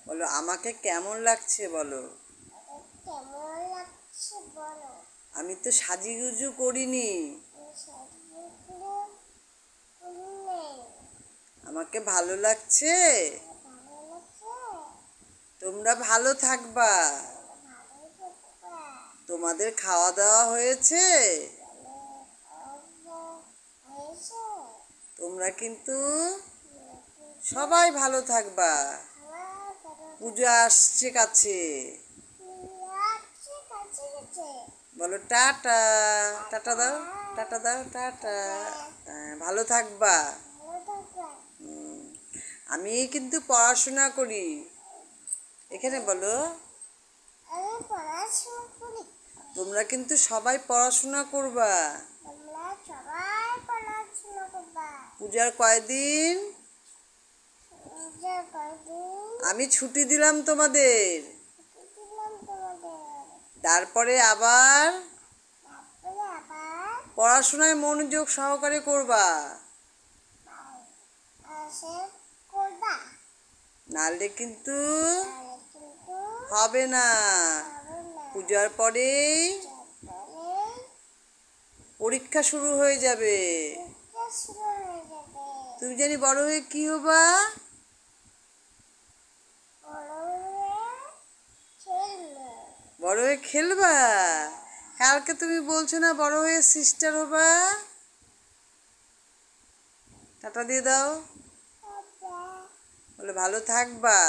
বলো আমাকে কেমন লাগছে বলো। আমি তো সাজুগুজু করিনি। আমাকে ভালো লাগছে। তোমরা ভালো থাকবা। তোমাদের খাওয়া দাওয়া হয়েছে। তোমরা কিন্তু সবাই ভালো থাকবা। পূজা আসছে কাছে। বলো টাটা। টাটা দাও, টাটা দাও, টাটা। ভালো থাকবা। আমি কিন্তু পড়াশোনা করি। এখানে বলো তোমরা কিন্তু সবাই পড়াশোনা করবা। পূজার কয়দিন আমি ছুটি দিলাম তোমাদের। তারপরে আবার পড়াশোনায় মনোযোগ সহকারে করবা। নাহলে কিন্তু হবে না। পূজার পরেই পরীক্ষা শুরু হয়ে যাবে। তুমি জানি বড় হয়ে কি হবা? বড় হয়ে খেলবা। কালকে তুমি বলছো না বড় হয়ে সিস্টার হবা। টাটা দিয়ে দাও। বলে ভালো থাকবা।